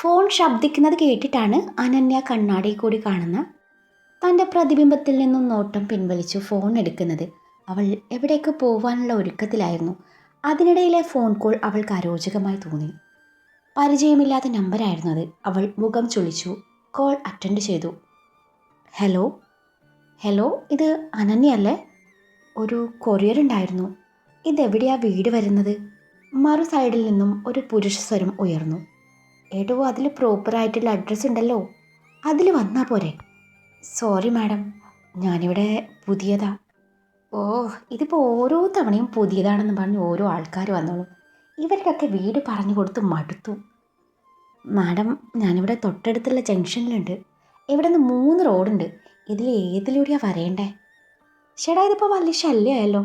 Phone ശബ്ദിക്കുന്നത് കേട്ടിട്ടാണ് Ananya കണ്ണാടി കൂടി കാണുന്ന തൻ്റെ പ്രതിബിംബത്തിൽ നിന്നും നോട്ടം പിൻവലിച്ചു ഫോൺ എടുക്കുന്നത്. അവൾ എവിടേക്ക് പോവാനുള്ള ഒരുക്കത്തിലായിരുന്നു. അതിനിടയിലെ ഫോൺ കോൾ അവൾക്ക് അരോചകമായി തോന്നി. പരിചയമില്ലാത്ത നമ്പറായിരുന്നു അത്. അവൾ മുഖം ചുളിച്ചു. കോൾ അറ്റൻഡ് ചെയ്തു. ഹലോ ഹലോ, ഇത് അനന്യ അല്ലേ? ഒരു കൊറിയർ ഉണ്ടായിരുന്നു. ഇതെവിടെയാ വീട് വരുന്നത്? മറു സൈഡിൽ നിന്നും ഒരു പുരുഷ സ്വരം ഉയർന്നു. എടോ, അതിൽ പ്രോപ്പറായിട്ടുള്ള അഡ്രസ്സ് ഉണ്ടല്ലോ, അതിൽ വന്നാൽ പോരെ? സോറി മാഡം, ഞാനിവിടെ പുതിയതാ. ഓ, ഇതിപ്പോൾ ഓരോ തവണയും പുതിയതാണെന്ന് പറഞ്ഞ് ഓരോ ആൾക്കാർ വന്നോളും. ഇവർക്കൊക്കെ വീട് പറഞ്ഞു കൊടുത്ത് മടുത്തു. മാഡം, ഞാനിവിടെ തൊട്ടടുത്തുള്ള ജംഗ്ഷനിലുണ്ട്. ഇവിടെ നിന്ന് 3 റോഡുണ്ട്. ഇതിൽ ഏതിലൂടെയാണ് വരേണ്ടേ? ചേട്ടാ, ഇതിപ്പോൾ വലിയ ശല്യമായല്ലോ.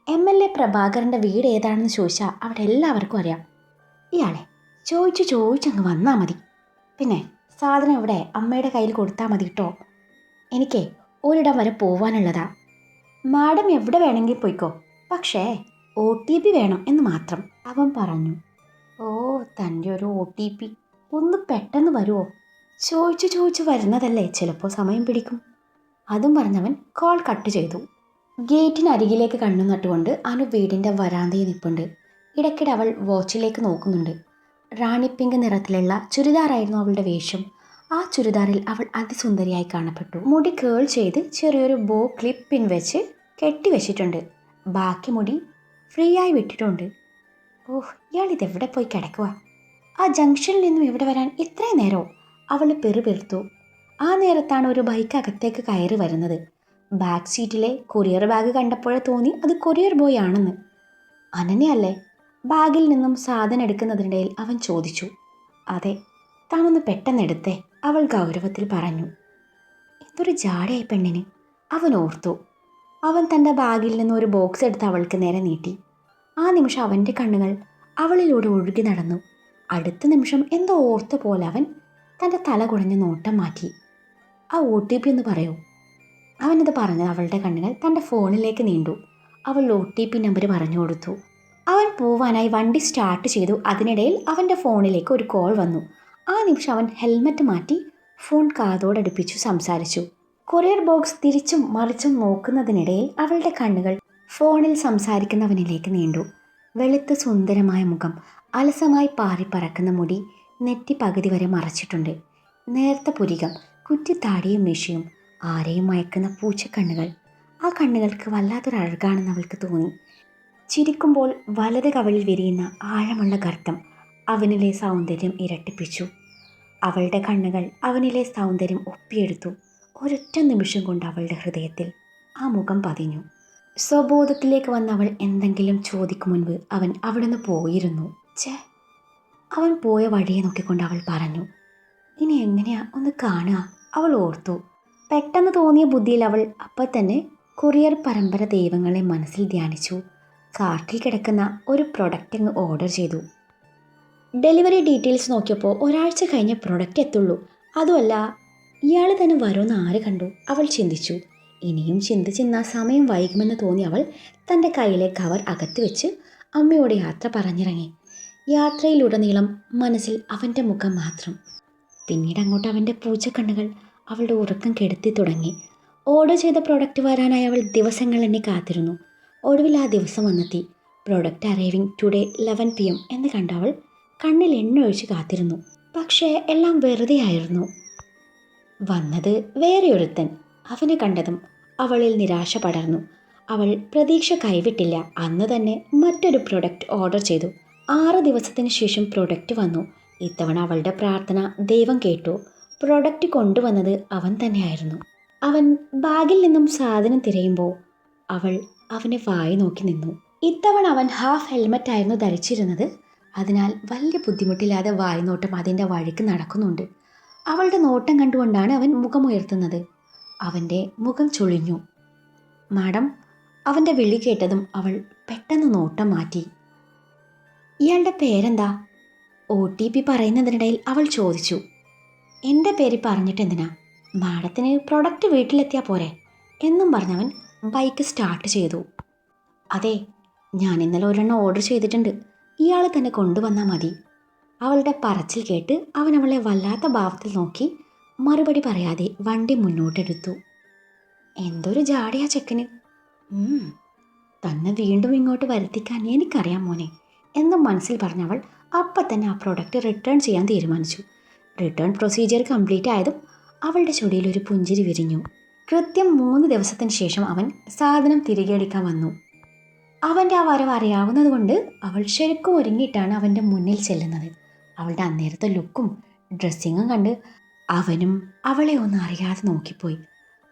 MLA പ്രഭാകരൻ്റെ വീട് ഏതാണെന്ന് ചോദിച്ചാൽ അവിടെ എല്ലാവർക്കും അറിയാം. ഇയാളെ ചോദിച്ചങ്ങ് വന്നാൽ മതി. പിന്നെ സാധനം ഇവിടെ അമ്മയുടെ കയ്യിൽ കൊടുത്താൽ മതി കേട്ടോ. എനിക്കേ ഒരിടം വരെ പോവാനുള്ളതാ. മാഡം എവിടെ വേണമെങ്കിൽ പോയിക്കോ, പക്ഷേ OTP വേണം എന്ന് മാത്രം, അവൻ പറഞ്ഞു. ഓ, തൻ്റെ ഒരു OTP ഒന്ന് പെട്ടെന്ന് വരുമോ? ചോദിച്ചു വരുന്നതല്ലേ, ചിലപ്പോൾ സമയം പിടിക്കും. അതും പറഞ്ഞവൻ കോൾ കട്ട് ചെയ്തു. ഗേറ്റിനരികിലേക്ക് കണ്ണു നട്ടുകൊണ്ട് അനു വീടിൻ്റെ വരാന്തയിൽ നിൽപ്പുണ്ട്. ഇടയ്ക്കിടെ അവൾ വാച്ചിലേക്ക് നോക്കുന്നുണ്ട്. റാണി പിങ്ക് നിറത്തിലുള്ള ചുരിദാറായിരുന്നു അവളുടെ വേഷം. ആ ചുരിദാറിൽ അവൾ അതിസുന്ദരിയായി കാണപ്പെട്ടു. മുടി കേൾ ചെയ്ത് ചെറിയൊരു ബോ ക്ലിപ്പ് പിൻ വെച്ച് കെട്ടിവെച്ചിട്ടുണ്ട്. ബാക്കി മുടി ഫ്രീ ആയി വിട്ടിട്ടുണ്ട്. ഓഹ്, ഇയാൾ ഇതെവിടെ പോയി കിടക്കുക? ആ ജംഗ്ഷനിൽ നിന്നും ഇവിടെ വരാൻ ഇത്രയും നേരമോ? അവൾ പെറുപെറുത്തു. ആ നേരത്താണ് ഒരു ബൈക്ക് അകത്തേക്ക് കയറി വരുന്നത്. ബാക്ക് സീറ്റിലെ കൊറിയർ ബാഗ് കണ്ടപ്പോഴേ തോന്നി അത് കൊറിയർ ബോയ് ആണെന്ന്. അനന്യയല്ലേ? ബാഗിൽ നിന്നും സാധനം എടുക്കുന്നതിനിടയിൽ അവൻ ചോദിച്ചു. അതെ, താനൊന്ന് പെട്ടെന്ന് എടുത്തേ, അവൾ ഗൗരവത്തിൽ പറഞ്ഞു. എന്തൊരു ജാടയായി പെണ്ണിന്, അവൻ ഓർത്തു. അവൻ തൻ്റെ ബാഗിൽ നിന്ന് ഒരു ബോക്സ് എടുത്ത് അവൾക്ക് നേരെ നീട്ടി. ആ നിമിഷം അവൻ്റെ കണ്ണുകൾ അവളിലൂടെ ഒഴുകി നടന്നു. അടുത്ത നിമിഷം എന്തോ ഓർത്ത പോലെ അവൻ തൻ്റെ തല കുടഞ്ഞ് നോട്ടം മാറ്റി. ആ OTP എന്ന് പറയൂ? അവനത് പറഞ്ഞത് അവളുടെ കണ്ണുകൾ തൻ്റെ ഫോണിലേക്ക് നീണ്ടു. അവൾ OTP നമ്പർ പറഞ്ഞു കൊടുത്തു. അവൻ പോവാനായി വണ്ടി സ്റ്റാർട്ട് ചെയ്തു. അതിനിടയിൽ അവൻ്റെ ഫോണിലേക്ക് ഒരു കോൾ വന്നു. ആ നിമിഷം അവൻ ഹെൽമറ്റ് മാറ്റി ഫോൺ കാതോടടുപ്പിച്ചു സംസാരിച്ചു. കൊറിയർ ബോക്സ് തിരിച്ചും മറിച്ചും നോക്കുന്നതിനിടയിൽ അവളുടെ കണ്ണുകൾ ഫോണിൽ സംസാരിക്കുന്നവനിലേക്ക് നീണ്ടു. വെളുത്ത സുന്ദരമായ മുഖം, അലസമായി പാറിപ്പറക്കുന്ന മുടി നെറ്റി പകുതി വരെ മറച്ചിട്ടുണ്ട്. നേർത്ത പുരികം, കുറ്റിത്താടിയും മീശയും, ആരെയും മയക്കുന്ന പൂച്ചക്കണ്ണുകൾ. ആ കണ്ണുകൾക്ക് വല്ലാത്തൊരു അഴകാണെന്ന് അവൾക്ക് തോന്നി. ചിരിക്കുമ്പോൾ വലത് കവളിൽ വിരിയുന്ന ആഴമുള്ള ഗർത്തം അവനിലെ സൗന്ദര്യം ഇരട്ടിപ്പിച്ചു. അവളുടെ കണ്ണുകൾ അവനിലെ സൗന്ദര്യം ഒപ്പിയെടുത്തു. ഒരൊറ്റ നിമിഷം കൊണ്ട് അവളുടെ ഹൃദയത്തിൽ ആ മുഖം പതിഞ്ഞു. സ്വബോധത്തിലേക്ക് വന്ന അവൾ എന്തെങ്കിലും ചോദിക്കും മുൻപ് അവൻ അവിടുന്ന് പോയിരുന്നു. അവൻ പോയ വഴിയെ നോക്കിക്കൊണ്ട് അവൾ പറഞ്ഞു. ഇനി എങ്ങനെയാ ഒന്ന് കാണുക? അവൾ ഓർത്തു. പെട്ടെന്ന് തോന്നിയ ബുദ്ധിയിൽ അവൾ അപ്പം തന്നെ കൊറിയർ പരമ്പര ദൈവങ്ങളെ മനസ്സിൽ ധ്യാനിച്ചു. കാർട്ടിൽ കിടക്കുന്ന ഒരു പ്രൊഡക്റ്റ് അങ്ങ് ഓർഡർ ചെയ്തു. ഡെലിവറി ഡീറ്റെയിൽസ് നോക്കിയപ്പോൾ ഒരാഴ്ച കഴിഞ്ഞ പ്രൊഡക്റ്റ് എത്തുള്ളൂ. അതുമല്ല, ഇയാൾ തന്നെ വരുമെന്ന് ആര് കണ്ടു? അവൾ ചിന്തിച്ചു. ഇനിയും ചിന്തിച്ചിരുന്ന സമയം വൈകുമെന്ന് തോന്നി അവൾ തൻ്റെ കയ്യിലെ കവർ അകത്ത് വെച്ച് അമ്മയോട് യാത്ര പറഞ്ഞിറങ്ങി. യാത്രയിലുടനീളം മനസ്സിൽ അവൻ്റെ മുഖം മാത്രം. പിന്നീട് അങ്ങോട്ട് അവൻ്റെ പൂച്ചക്കണ്ണുകൾ അവളുടെ ഉറക്കം കെടുത്തി തുടങ്ങി. ഓർഡർ ചെയ്ത പ്രൊഡക്റ്റ് വരാനായി അവൾ ദിവസങ്ങൾ എണ്ണി കാത്തിരുന്നു. ഒടുവിൽ ആ ദിവസം വന്നെത്തി. പ്രൊഡക്റ്റ് അറൈവിങ് ടുഡേ 11 PM എന്ന് കണ്ട അവൾ കണ്ണിൽ എണ്ണ ഒഴിച്ച് കാത്തിരുന്നു. പക്ഷേ എല്ലാം വെറുതെ ആയിരുന്നു. വന്നത് വേറെയൊരുത്തൻ. അവനെ കണ്ടതും അവളിൽ നിരാശ പടർന്നു. അവൾ പ്രതീക്ഷ കൈവിട്ടില്ല. അന്ന് തന്നെ മറ്റൊരു പ്രൊഡക്റ്റ് ഓർഡർ ചെയ്തു. 6 ദിവസത്തിന് ശേഷം പ്രൊഡക്റ്റ് വന്നു. ഇത്തവണ അവളുടെ പ്രാർത്ഥന ദൈവം കേട്ടു. പ്രൊഡക്റ്റ് കൊണ്ടുവന്നത് അവൻ തന്നെയായിരുന്നു. അവൻ ബാഗിൽ നിന്നും സാധനം തിരയുമ്പോൾ അവൾ അവനെ വായി നോക്കി നിന്നു. ഇത്തവണ അവൻ ഹാഫ് ഹെൽമറ്റായിരുന്നു ധരിച്ചിരുന്നത്. അതിനാൽ വലിയ ബുദ്ധിമുട്ടില്ലാതെ വായ്നോട്ടം അതിൻ്റെ വഴിക്ക് നടക്കുന്നുണ്ട്. അവളുടെ നോട്ടം കണ്ടുകൊണ്ടാണ് അവൻ മുഖമുയർത്തുന്നത്. അവൻ്റെ മുഖം ചുളിഞ്ഞു. മാഡം, അവൻ്റെ വിളി കേട്ടതും അവൾ പെട്ടെന്ന് നോട്ടം മാറ്റി. ഇയാളുടെ പേരെന്താ? OTP പറയുന്നതിനിടയിൽ അവൾ ചോദിച്ചു. എൻ്റെ പേര് പറഞ്ഞിട്ടെന്തിനാ? മാഡത്തിന് പ്രൊഡക്റ്റ് വീട്ടിലെത്തിയാൽ പോരെ എന്നും പറഞ്ഞവൻ ബൈക്ക് സ്റ്റാർട്ട് ചെയ്തു. അതെ, ഞാൻ ഇന്നലെ ഒരെണ്ണം ഓർഡർ ചെയ്തിട്ടുണ്ട്. ഇയാൾ തന്നെ കൊണ്ടുവന്നാൽ മതി. അവളുടെ പറച്ചിൽ കേട്ട് അവൻ അവളെ വല്ലാത്ത ഭാവത്തിൽ നോക്കി മറുപടി പറയാതെ വണ്ടി മുന്നോട്ടെടുത്തു. എന്തൊരു ജാടയാ ചെക്കന്. തന്നെ വീണ്ടും ഇങ്ങോട്ട് വരുത്തിക്കാൻ എനിക്കറിയാം മോനെ എന്നും മനസ്സിൽ പറഞ്ഞവൾ അപ്പം തന്നെ ആ പ്രോഡക്റ്റ് റിട്ടേൺ ചെയ്യാൻ തീരുമാനിച്ചു. റിട്ടേൺ പ്രൊസീജിയർ കംപ്ലീറ്റ് ആയതും അവളുടെ ചുടിയിൽ ഒരു പുഞ്ചിരി വിരിഞ്ഞു. കൃത്യം 3 ദിവസത്തിന് ശേഷം അവൻ സാധനം തിരികെ എടുക്കാൻ വന്നു. അവൻ്റെ ആ വരവ് അറിയാവുന്നത് കൊണ്ട് അവൾ ശരിക്കും ഒരുങ്ങിയിട്ടാണ് അവൻ്റെ മുന്നിൽ ചെല്ലുന്നത്. അവളുടെ അന്നേരത്തെ ലുക്കും ഡ്രസ്സിങ്ങും കണ്ട് അവനും അവളെ ഒന്ന് അറിയാതെ നോക്കിപ്പോയി.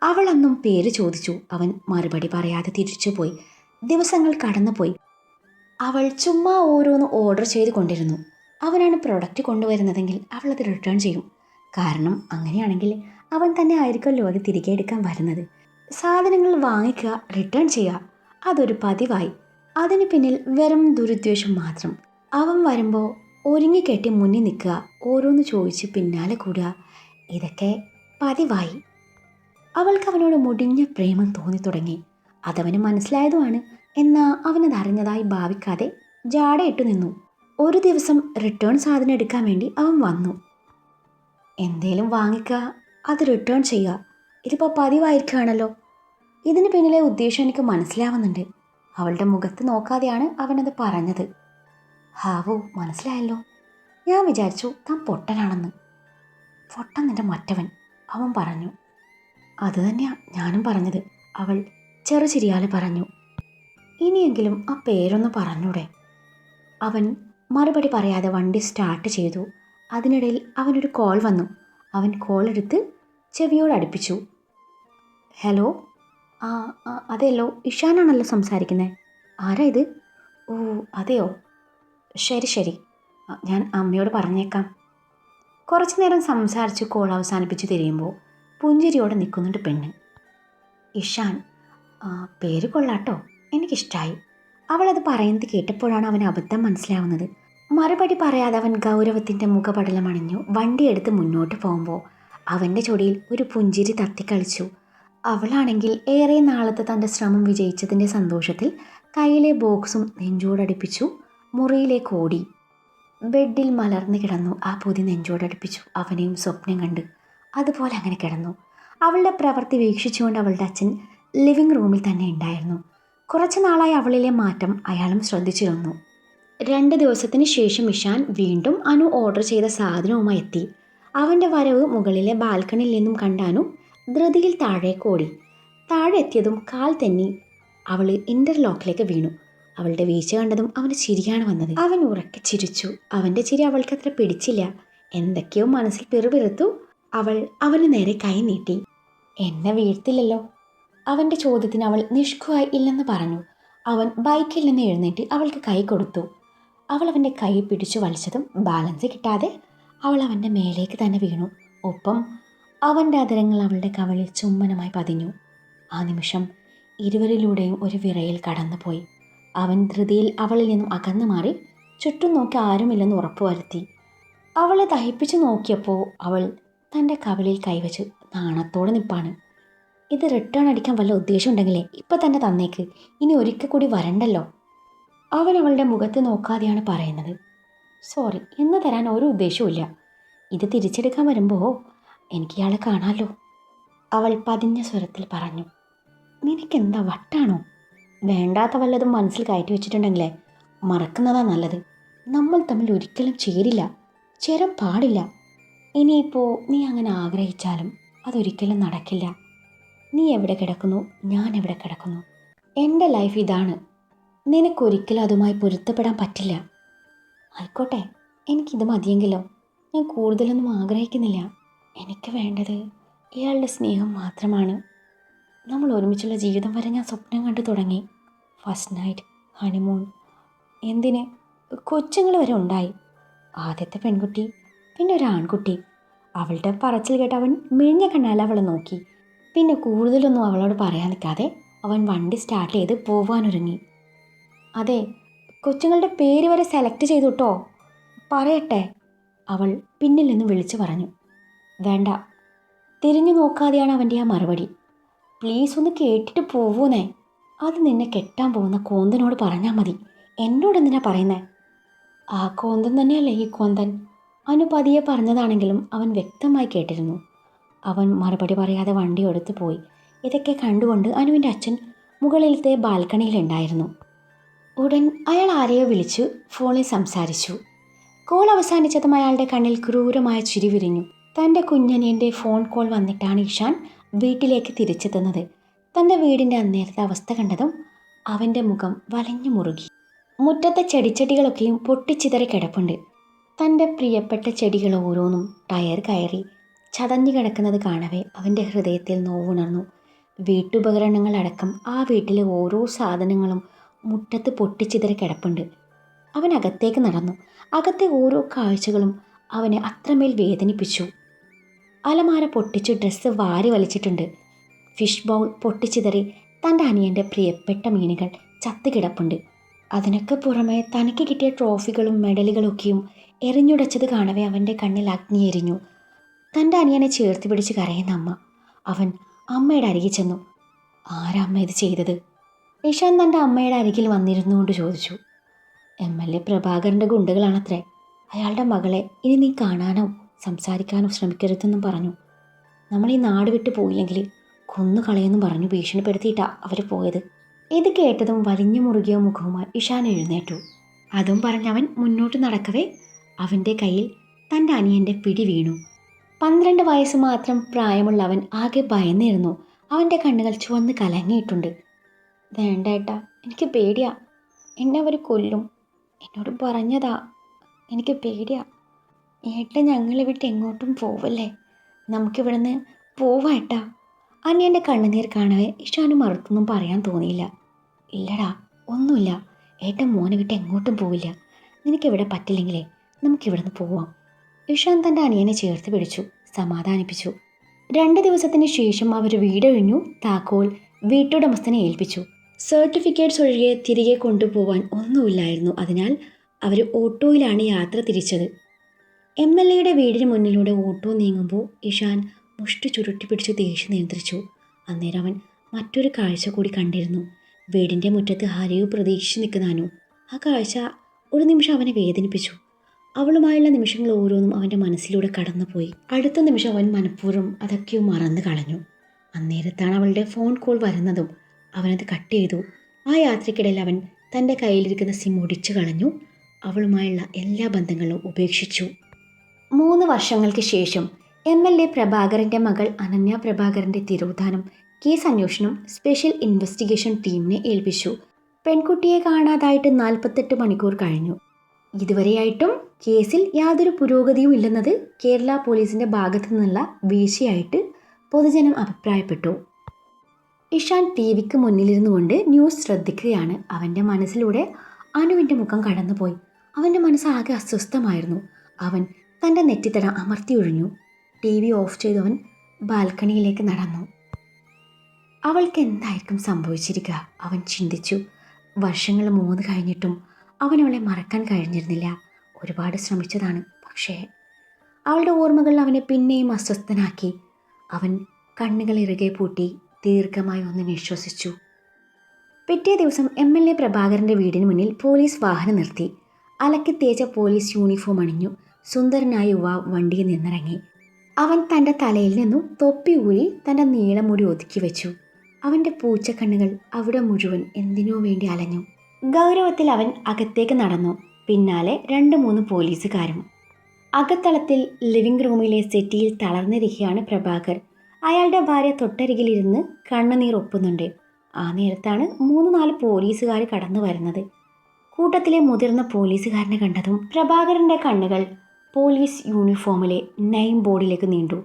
അവൾ അന്നും പേര് ചോദിച്ചു. അവൻ മറുപടി പറയാതെ തിരിച്ചുപോയി. ദിവസങ്ങൾ കടന്നുപോയി. അവൾ ചുമ്മാ ഓരോന്ന് ഓർഡർ ചെയ്ത് കൊണ്ടിരുന്നു. അവനാണ് പ്രൊഡക്റ്റ് കൊണ്ടുവരുന്നതെങ്കിൽ അവൾ അത് റിട്ടേൺ ചെയ്യും. കാരണം അങ്ങനെയാണെങ്കിൽ അവൻ തന്നെ ആയിരിക്കുമല്ലോ അത് തിരികെ എടുക്കാൻ വരുന്നത്. സാധനങ്ങൾ വാങ്ങിക്കുക, റിട്ടേൺ ചെയ്യുക, അതൊരു പതിവായി. അതിന് പിന്നിൽ വെറും ദുരുദ്ദേശം മാത്രം. അവൻ വരുമ്പോൾ ഒരുങ്ങിക്കെട്ടി മുന്നിൽ നിൽക്കുക, ഓരോന്ന് ചോദിച്ച് പിന്നാലെ കൂടുക, ഇതൊക്കെ പതിവായി. അവൾക്ക് അവനോട് മുടിഞ്ഞ പ്രേമം തോന്നി തുടങ്ങി. അതവന് മനസ്സിലായതുമാണ്. എന്നാൽ അവനത് അറിഞ്ഞതായി ഭാവിക്കാതെ ജാടയിട്ടു നിന്നു. ഒരു ദിവസം റിട്ടേൺ സാധനം എടുക്കാൻ വേണ്ടി അവൻ വന്നു. എന്തേലും വാങ്ങിക്കുക, അത് റിട്ടേൺ ചെയ്യുക, ഇതിപ്പോൾ പതിവായിരിക്കുകയാണല്ലോ. ഇതിന് പിന്നിലെ ഉദ്ദേശം എനിക്ക് മനസ്സിലാവുന്നുണ്ട്. അവളുടെ മുഖത്ത് നോക്കാതെയാണ് അവനത് പറഞ്ഞത്. ഹാവു, മനസ്സിലായല്ലോ. ഞാൻ വിചാരിച്ചു താൻ പൊട്ടനാണെന്ന്. പൊട്ടൻ നിന്റെ മറ്റവൻ, അവൻ പറഞ്ഞു. അതുതന്നെയാ ഞാനും പറഞ്ഞത്, അവൾ ചെറുചിരിയാലെ പറഞ്ഞു. ഇനിയെങ്കിലും ആ പേരൊന്ന് പറഞ്ഞൂടെ? അവൻ മറുപടി പറയാതെ വണ്ടി സ്റ്റാർട്ട് ചെയ്തു. അതിനിടയിൽ അവനൊരു കോൾ വന്നു. അവൻ കോൾ എടുത്ത് ചെവിയോട് അടുപ്പിച്ചു. ഹലോ, അതെയല്ലോ, ഇഷാനാണല്ലോ സംസാരിക്കുന്നത്. ആരാ ഇത്? ഓ അതെയോ, ശരി ശരി, ഞാൻ അമ്മയോട് പറഞ്ഞേക്കാം. കുറച്ചു നേരം സംസാരിച്ച് കോൾ അവസാനിപ്പിച്ച് തിരിയുമ്പോൾ പുഞ്ചിരിയോടെ നിൽക്കുന്നുണ്ട് പെണ്ണ്. ഇഷാൻ, പേര് കൊള്ളാട്ടോ, എനിക്കിഷ്ടമായി. അവളത് പറയുന്നത് കേട്ടപ്പോഴാണ് അവന് അബദ്ധം മനസ്സിലാവുന്നത്. മറുപടി പറയാതെ അവൻ ഗൗരവത്തിൻ്റെ മുഖപടലം അണിഞ്ഞു വണ്ടിയെടുത്ത് മുന്നോട്ട് പോകുമ്പോൾ അവൻ്റെ ചൊടിയിൽ ഒരു പുഞ്ചിരി തത്തിക്കളിച്ചു. അവളാണെങ്കിൽ ഏറെ നാളത്തെ തൻ്റെ ശ്രമം വിജയിച്ചതിൻ്റെ സന്തോഷത്തിൽ കയ്യിലെ ബോക്സും നെഞ്ചോടടുപ്പിച്ചു മുറിയിലേക്ക് ഓടി. ബെഡിൽ മലർന്നു കിടന്നു. ആ പൊതി നെഞ്ചോടടുപ്പിച്ചു. അവനെയും സ്വപ്നം കണ്ട് അതുപോലെ അങ്ങനെ കിടന്നു. അവളുടെ പ്രവൃത്തി വീക്ഷിച്ചുകൊണ്ട് അവളുടെ അച്ഛൻ ലിവിംഗ് റൂമിൽ തന്നെ ഉണ്ടായിരുന്നു. കുറച്ചു നാളായി അവളിലെ മാറ്റം അയാളും ശ്രദ്ധിച്ചിരുന്നു. 2 ദിവസത്തിന് ശേഷം ഇഷാൻ വീണ്ടും അനു ഓർഡർ ചെയ്ത സാധനവുമായി എത്തി. അവൻ്റെ വരവ് മുകളിലെ ബാൽക്കണിയിൽ നിന്നും കണ്ട അനു ധൃതിയിൽ താഴേക്ക് ഓടി. താഴെ എത്തിയതും കാൽ തെന്നി അവൾ ഇൻ്റർലോക്കിലേക്ക് വീണു. അവളുടെ വീഴ്ച കണ്ടതും അവന് ചിരിയാണ് വന്നത്. അവൻ ഉറക്കെ ചിരിച്ചു. അവൻ്റെ ചിരി അവൾക്കത്ര പിടിച്ചില്ല. എന്തൊക്കെയോ മനസ്സിൽ പിറുപിറുത്തു. അവൾ അവന് നേരെ കൈ നീട്ടി. എന്നെ വീഴ്ത്തില്ലല്ലോ? അവൻ്റെ ചോദ്യത്തിന് അവൾ നിഷ്കുവായി ഇല്ലെന്ന് പറഞ്ഞു. അവൻ ബൈക്കിൽ നിന്ന് എഴുന്നേറ്റ് അവൾക്ക് കൈ കൊടുത്തു. അവൾ അവൻ്റെ കൈ പിടിച്ചു വലിച്ചതും ബാലൻസ് കിട്ടാതെ അവൾ അവൻ്റെ മേലേക്ക് തന്നെ വീണു. ഒപ്പം അവൻ്റെ അതരങ്ങൾ അവളുടെ കവളിൽ ചുംബനമായി പതിഞ്ഞു. ആ നിമിഷം ഇരുവരിലൂടെയും ഒരു വിറയിൽ കടന്നുപോയി. അവൻ ധൃതിയിൽ അവളിൽ നിന്നും അകന്നു മാറി ചുറ്റും നോക്കി ആരുമില്ലെന്ന് ഉറപ്പുവരുത്തി. അവളെ ദഹിപ്പിച്ചു നോക്കിയപ്പോൾ അവൾ തൻ്റെ കവളിൽ കൈവച്ച് നാണത്തോടെ നിൽപ്പാണ്. ഇത് റിട്ടേൺ അടിക്കാൻ വല്ല ഉദ്ദേശം ഉണ്ടെങ്കിലേ ഇപ്പം തന്നെ തന്നേക്ക്, ഇനി ഒരിക്കൽ കൂടി വരണ്ടല്ലോ. അവൻ അവളുടെ മുഖത്ത് നോക്കാതെയാണ് പറയുന്നത്. സോറി, ഇന്ന് തരാൻ ഒരു ഉദ്ദേശവും. ഇത് തിരിച്ചെടുക്കാൻ വരുമ്പോൾ എനിക്ക് ഇയാളെ കാണാമല്ലോ, അവൾ പതിഞ്ഞ സ്വരത്തിൽ പറഞ്ഞു. നിനക്കെന്താ വട്ടാണോ? വേണ്ടാത്ത വല്ലതും മനസ്സിൽ കയറ്റി വെച്ചിട്ടുണ്ടെങ്കിലേ മറക്കുന്നതാ നല്ലത്. നമ്മൾ തമ്മിൽ ഒരിക്കലും ചേരില്ല, ചേരാൻ പാടില്ല. ഇനിയിപ്പോൾ നീ അങ്ങനെ ആഗ്രഹിച്ചാലും അതൊരിക്കലും നടക്കില്ല. നീ എവിടെ കിടക്കുന്നു, ഞാൻ എവിടെ കിടക്കുന്നു, എൻ്റെ ലൈഫ് ഇതാണ്. നിനക്കൊരിക്കലും അതുമായി പൊരുത്തപ്പെടാൻ പറ്റില്ല. ആയിക്കോട്ടെ, എനിക്കിത് മതിയെങ്കിലോ. ഞാൻ കൂടുതലൊന്നും ആഗ്രഹിക്കുന്നില്ല. എനിക്ക് വേണ്ടത് ഇയാളുടെ സ്നേഹം മാത്രമാണ്. നമ്മൾ ഒരുമിച്ചുള്ള ജീവിതം വരെ ഞാൻ സ്വപ്നം കണ്ടു തുടങ്ങി. ഫസ്റ്റ് നൈറ്റ്, ഹണിമൂൺ, എന്തിന് കൊച്ചുങ്ങൾ വരെ ഉണ്ടായി. ആദ്യത്തെ പെൺകുട്ടി, പിന്നെ ഒരു ആൺകുട്ടി. അവളുടെ പറച്ചിൽ കേട്ട് അവൻ മിഴിഞ്ഞ കണ്ണാൽ അവളെ നോക്കി. പിന്നെ കൂടുതലൊന്നും അവളോട് പറയാൻ നിൽക്കാതെ അവൻ വണ്ടി സ്റ്റാർട്ട് ചെയ്ത് പോവാനൊരുങ്ങി. അതെ, കൊച്ചുങ്ങളുടെ പേര് വരെ സെലക്ട് ചെയ്തു കേട്ടോ, പറയട്ടെ, അവൾ പിന്നിൽ നിന്ന് വിളിച്ചു പറഞ്ഞു. വേണ്ട, തിരിഞ്ഞു നോക്കാതെയാണ് അവൻ്റെ ആ മറുപടി. പ്ലീസ് ഒന്ന് കേട്ടിട്ട് പോവൂന്നേ. അത് നിന്നെ കെട്ടാൻ പോകുന്ന കോന്തനോട് പറഞ്ഞാൽ മതി, എന്നോട് എന്തിനാ പറയുന്നേ? ആ കോന്തൻ തന്നെയല്ലേ ഈ കോന്തൻ? അനു പതിയെ പറഞ്ഞതാണെങ്കിലും അവൻ വ്യക്തമായി കേട്ടിരുന്നു. അവൻ മറുപടി പറയാതെ വണ്ടി എടുത്തു പോയി. ഇതൊക്കെ കണ്ടുകൊണ്ട് അനുവിൻ്റെ അച്ഛൻ മുകളിലത്തെ ബാൽക്കണിയിലുണ്ടായിരുന്നു. ഉടൻ അയാൾ ആരെയോ വിളിച്ചു ഫോണിൽ സംസാരിച്ചു. കോൾ അവസാനിച്ചതും അയാളുടെ കണ്ണിൽ ക്രൂരമായ ചിരി വിരിഞ്ഞു. തൻ്റെ കുഞ്ഞനിയൻ്റെ ഫോൺ കോൾ വന്നിട്ടാണ് ഇഷാൻ വീട്ടിലേക്ക് തിരിച്ചെത്തുന്നത്. തൻ്റെ വീടിൻ്റെ അന്നേരത്തെ അവസ്ഥ കണ്ടതും അവൻ്റെ മുഖം വലഞ്ഞു മുറുകി. മുറ്റത്തെ ചെടിച്ചെടികളൊക്കെയും പൊട്ടിച്ചിതറി കിടപ്പുണ്ട്. തൻ്റെ പ്രിയപ്പെട്ട ചെടികൾ ഓരോന്നും ടയർ കയറി ചതഞ്ഞു കിടക്കുന്നത് കാണവേ അവൻ്റെ ഹൃദയത്തിൽ നോവുണർന്നു. വീട്ടുപകരണങ്ങളടക്കം ആ വീട്ടിലെ ഓരോ സാധനങ്ങളും മുറ്റത്ത് പൊട്ടിച്ചിതറി കിടപ്പുണ്ട്. അവൻ അകത്തേക്ക് നടന്നു. അകത്തെ ഓരോ കാഴ്ചകളും അവനെ അത്രമേൽ വേദനിപ്പിച്ചു. അലമാര പൊട്ടിച്ച് ഡ്രസ്സ് വാരി വലിച്ചിട്ടുണ്ട്. ഫിഷ് ബൗൾ പൊട്ടിച്ചിതറി തൻ്റെ അനിയൻ്റെ പ്രിയപ്പെട്ട മീനുകൾ ചത്തുകിടപ്പുണ്ട്. അതിനൊക്കെ പുറമെ തനിക്ക് കിട്ടിയ ട്രോഫികളും മെഡലുകളൊക്കെയും എറിഞ്ഞുടച്ചത് കാണവേ അവൻ്റെ കണ്ണിൽ അഗ്നി എരിഞ്ഞു. തൻ്റെ അനിയനെ ചേർത്ത് പിടിച്ച് കരയുന്ന അമ്മ. അവൻ അമ്മയുടെ അരികിൽ ചെന്നു. ആരാ അമ്മ ഇത് ചെയ്തത്? ഇഷാൻ തൻ്റെ അമ്മയുടെ അരികിൽ വന്നിരുന്നുകൊണ്ട് ചോദിച്ചു. MLA പ്രഭാകരൻ്റെ ഗുണ്ടകളാണത്രേ. അയാളുടെ മകളെ ഇനി നീ കാണാനോ സംസാരിക്കാനോ ശ്രമിക്കരുതെന്നും പറഞ്ഞു. നമ്മൾ ഈ നാട് വിട്ടു പോയില്ലെങ്കിൽ കൊന്നു കളയെന്നും പറഞ്ഞു ഭീഷണിപ്പെടുത്തിയിട്ടാ അവർ പോയത്. ഇത് കേട്ടതും വലിഞ്ഞു മുറുകിയ മുഖവുമായി ഇഷാൻ എഴുന്നേറ്റു. അതും പറഞ്ഞവൻ മുന്നോട്ട് നടക്കവേ അവൻ്റെ കയ്യിൽ തൻ്റെ അനിയൻ്റെ പിടി വീണു. 12 വയസ്സ് മാത്രം പ്രായമുള്ള അവൻ ആകെ ഭയന്നിരുന്നു. അവൻ്റെ കണ്ണുകൾ ചുവന്ന് കലങ്ങിയിട്ടുണ്ട്. വേണ്ട ഏട്ടാ, എനിക്ക് പേടിയാ. എന്നെ അവർ കൊല്ലും. എന്നോട് പറഞ്ഞതാ. എനിക്ക് പേടിയാ. ഏട്ടൻ ഞങ്ങളെ വിട്ട് എങ്ങോട്ടും പോവല്ലേ? നമുക്കിവിടുന്ന് പോവാ ഏട്ടാ. അനിയൻ്റെ കണ്ണുനീർ കാണവേ ഇഷാന് മറുത്തൊന്നും പറയാൻ തോന്നിയില്ല. ഇല്ലടാ, ഒന്നുമില്ല. ഏട്ടൻ മോനെ വിട്ട് എങ്ങോട്ടും പോവില്ല. നിനക്കിവിടെ പറ്റില്ലെങ്കിലേ നമുക്കിവിടുന്ന് പോവാം. ഇഷാൻ തൻ്റെ അനിയനെ ചേർത്ത് പിടിച്ചു, സമാധാനിപ്പിച്ചു. 2 ദിവസത്തിന് ശേഷം അവർ വീടൊഴിഞ്ഞു. താക്കോൽ വീട്ടുടമസ്ഥനെ ഏൽപ്പിച്ചു. സർട്ടിഫിക്കറ്റ്സ് ഒഴികെ തിരികെ കൊണ്ടുപോവാൻ ഒന്നുമില്ലായിരുന്നു. അതിനാൽ അവർ ഓട്ടോയിലാണ് യാത്ര തിരിച്ചത്. MLAയുടെ വീടിന് മുന്നിലൂടെ ഓട്ടോ നീങ്ങുമ്പോൾ ഇഷാൻ മുഷ്ടി ചുരുട്ടി പിടിച്ച് ദേഷ്യം നിയന്ത്രിച്ചു. അന്നേരം അവൻ മറ്റൊരു കാഴ്ച കൂടി കണ്ടിരുന്നു. വീടിൻ്റെ മുറ്റത്ത് ഹരിയു പ്രതീക്ഷിച്ച് നിൽക്കുന്ന അനു. ആ കാഴ്ച ഒരു നിമിഷം അവനെ വേദനിപ്പിച്ചു. അവളുമായുള്ള നിമിഷങ്ങൾ ഓരോന്നും അവൻ്റെ മനസ്സിലൂടെ കടന്നുപോയി. അടുത്ത നിമിഷം അവൻ മനഃപൂർവ്വം അതൊക്കെയോ മറന്നു കളഞ്ഞു. അന്നേരത്താണ് അവളുടെ ഫോൺ കോൾ വരുന്നതും അവനത് കട്ട് ചെയ്തു. ആ യാത്രയ്ക്കിടയിൽ അവൻ തൻ്റെ കയ്യിലിരിക്കുന്ന സിം ഒടിച്ചു കളഞ്ഞു. അവളുമായുള്ള എല്ലാ ബന്ധങ്ങളും ഉപേക്ഷിച്ചു. 3 വർഷങ്ങൾക്ക് ശേഷം MLA പ്രഭാകരൻ്റെ മകൾ അനന്യ പ്രഭാകരൻ്റെ തിരോധാനം കേസ് അന്വേഷണം സ്പെഷ്യൽ ഇൻവെസ്റ്റിഗേഷൻ ടീമിനെ ഏൽപ്പിച്ചു. പെൺകുട്ടിയെ കാണാതായിട്ട് 48 മണിക്കൂർ കഴിഞ്ഞു. ഇതുവരെയായിട്ടും കേസിൽ യാതൊരു പുരോഗതിയും ഇല്ലെന്നത് കേരള പോലീസിൻ്റെ ഭാഗത്തു നിന്നുള്ള വീഴ്ചയായിട്ട് പൊതുജനം അഭിപ്രായപ്പെട്ടു. ഇഷാൻ TV-ക്ക് മുന്നിലിരുന്നു കൊണ്ട് ന്യൂസ് ശ്രദ്ധിക്കുകയാണ്. അവൻ്റെ മനസ്സിലൂടെ അനുവിൻ്റെ മുഖം കടന്നുപോയി. അവൻ്റെ മനസ്സാകെ അസ്വസ്ഥമായിരുന്നു. അവൻ തൻ്റെ നെറ്റിത്തട അമർത്തി ഒഴിഞ്ഞു. TV ഓഫ് ചെയ്തവൻ ബാൽക്കണിയിലേക്ക് നടന്നു. അവൾക്ക് എന്തായിരിക്കും സംഭവിച്ചിരിക്കുക? അവൻ ചിന്തിച്ചു. വർഷങ്ങൾ 3 കഴിഞ്ഞിട്ടും അവനവളെ മറക്കാൻ കഴിഞ്ഞിരുന്നില്ല. ഒരുപാട് ശ്രമിച്ചതാണ്. പക്ഷേ അവളുടെ ഓർമ്മകൾ അവനെ പിന്നെയും അസ്വസ്ഥനാക്കി. അവൻ കണ്ണുകൾ ഇറുകെ പൂട്ടി ദീർഘമായി ഒന്ന് നിശ്വസിച്ചു. പിറ്റേ ദിവസം MLA പ്രഭാകരൻ്റെ വീടിന് മുന്നിൽ പോലീസ് വാഹനം നിർത്തി. അലക്കി തേച്ച പോലീസ് യൂണിഫോം അണിഞ്ഞു സുന്ദരനായ യുവാവ് വണ്ടിയിൽ നിന്നിറങ്ങി. അവൻ തൻ്റെ തലയിൽ നിന്നും തൊപ്പി ഊരി തൻ്റെ നീളമുടി ഒതുക്കി വെച്ചു. അവൻ്റെ പൂച്ചക്കണ്ണുകൾ അവിടെ മുഴുവൻ എന്തിനോ വേണ്ടി അലഞ്ഞു. ഗൗരവത്തിൽ അവൻ അകത്തേക്ക് നടന്നു. പിന്നാലെ 2-3 പോലീസുകാരും. അകത്തളത്തിൽ ലിവിംഗ് റൂമിലെ സെറ്റിയിൽ തളർന്നിരിക്കുകയാണ് പ്രഭാകർ. അയാളുടെ ഭാര്യ തൊട്ടരികിലിരുന്ന് കണ്ണുനീർ ഒപ്പുന്നുണ്ട്. ആ നേരത്താണ് 3-4 പോലീസുകാർ കടന്നു വരുന്നത്. കൂട്ടത്തിലെ മുതിർന്ന പോലീസുകാരനെ കണ്ടതും പ്രഭാകരൻ്റെ കണ്ണുകൾ പോലീസ് യൂണിഫോമിലെ നെയിം ബോർഡിലേക്ക് നീണ്ടു.